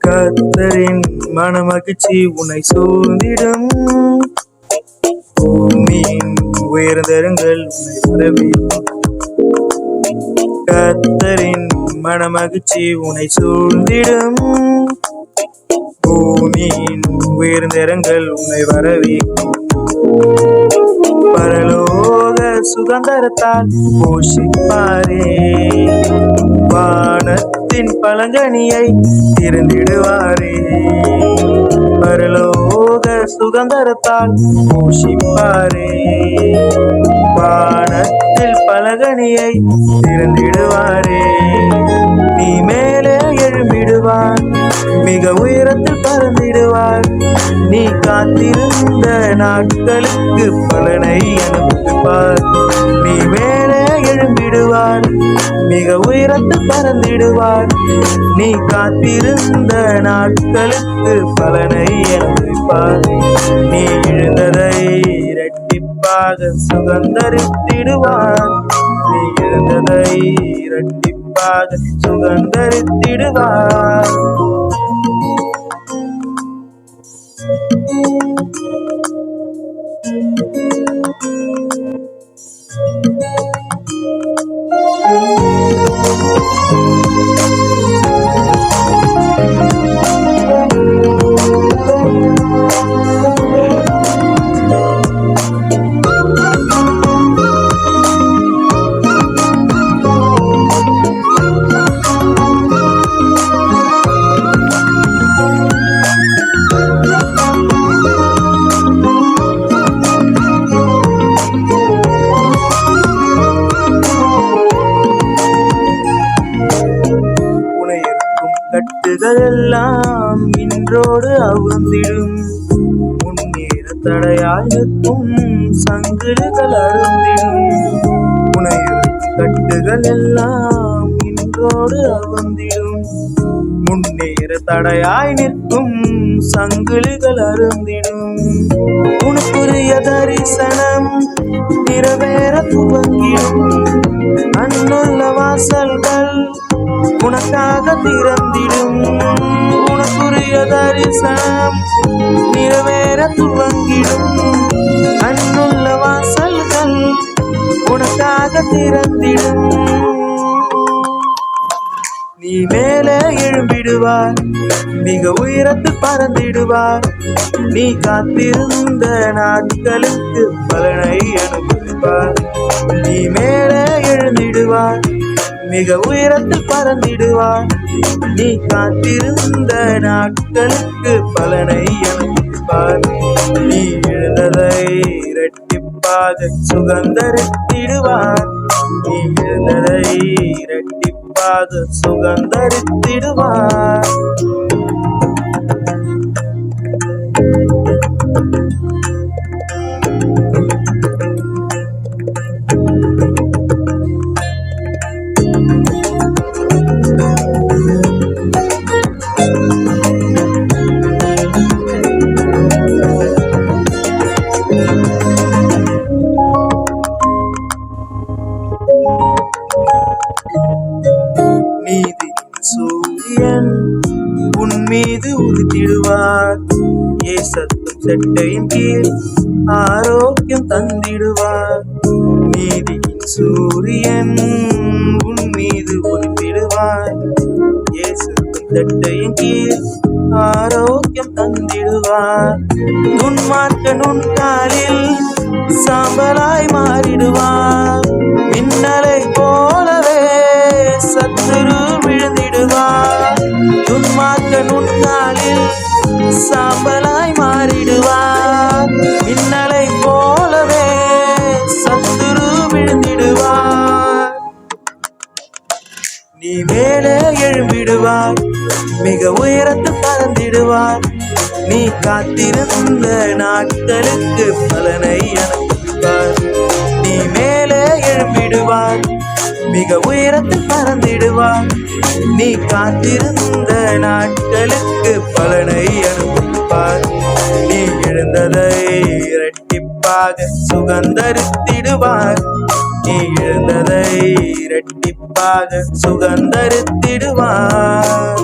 கர்த்தரின் மனமகிழ்ச்சி உன்னை சூழ்ந்திடும். பூமியின் உயர்ந்தரங்கள் உன்னை வரவேற்கும். கர்த்தரின் மனமகிழ்ச்சி உன்னை சூழ்ந்திடும். பூமியின் உயர்ந்தரங்கள் உன்னை வரவேற்கும். பரலோக சுதந்திரத்தால் போஷிப்பாரே. வானத்தின் பழங்கனியை திறந்திடுவாரே. பரலோக சுதந்திரத்தால் போஷிப்பாரே. வானத்தில் பழங்கனியை திறந்திடுவாரே. நீ மேலே எழும்பிடுவார், மிக உயரத்தில் பறந்திடுவார். நீ காத்திருந்த நாட்களுக்கு பலனை அனுப்புவார். நீ மேலே எழும்பிடுவார், மிக உயரத்தில் பறந்திடுவார். நீ காத்திருந்த நாட்களுக்கு பலனை அனுப்புவார். நீ எழுந்ததை இரட்டிப்பாக சுதந்தரித்திடுவார். நீ எழுந்ததை இரட்டிப்பாக சுதந்தரித்திடுவார். கட்டுகள் எல்லாம் இன்றோடு அவுந்திடும். முன்னேற தடையாய் நிற்கும் சங்கிலிகள் அருந்திடும். புனையிருக்கும் கட்டுகள் எல்லாம் இன்றோடு அவுந்திடும். முன்னேற தடையாய் நிற்கும் சங்கிலிகள் அருந்திடும். உனக்குரிய தரிசனம் நிறைவேற துவங்கிடும். அன்னுள்ள வாசல்கள் உனக்காக திறந்திடும். உனக்குரிய தரிசனம் நிறைவேற துவங்கிடும். அன்னுள்ள வாசல்கள் உனக்காக திறந்திடும். நீ மேலே எழும்பிடுவார், மிக உயரத்தில் பறந்திடுவார். நீ காத்திருந்த நாட்களுக்கு பலனை அனுப்புவார். நீ மேலே எழுந்திடுவார், மிக உயரத்தில் பறந்திடுவார். நீ காத்திருந்த நாட்களுக்கு பலனை அனுப்புவார். நீ எழுந்ததை இரட்டிப்பாக சுதந்தரித்திடுவார். நீ எழுந்ததை இரட்டிப்பாக சுதந்தரித்திடுவார். நீதியின் சூரியன் உன் மீது உதித்திடுவார். ஏசத்தும் செட்டையின் கீழ் ஆரோக்கியம் தந்திடுவார். நீதியின் சூரியன் உன் மீது உதித்திடுவார். ஏசத்தும் செட்டையின் கீழ் ஆரோக்கியம் தந்திடுவார். துன்மார்க்கன் உன் காலில் சாம்பலாய் மாறிடுவார். மின்னலை போலவே சத்துரு விழுந்திடுவார். துன்மார்க்கன் உன் காலில் சாம்பலாய் மாறிடுவார். மின்னலை போலவே சத்துரு விழுந்திடுவார். நீ மேலே எழும்பிடுவார், மிக உயரத்தில் பறந்திடுவார். நீ காத்திருந்த நாட்களுக்கு பலனை அனுப்புவார். நீ மேலே எழும்பிடுவார், மிக உயரத்தில் பறந்திடுவார். நீ காத்திருந்த நாட்களுக்கு பலனை அனுப்புவார். நீ எழுந்ததை இரட்டிப்பாக சுதந்தரித்திடுவார். நீ எழுந்ததை இரட்டிப்பாக சுதந்தரித்திடுவார்.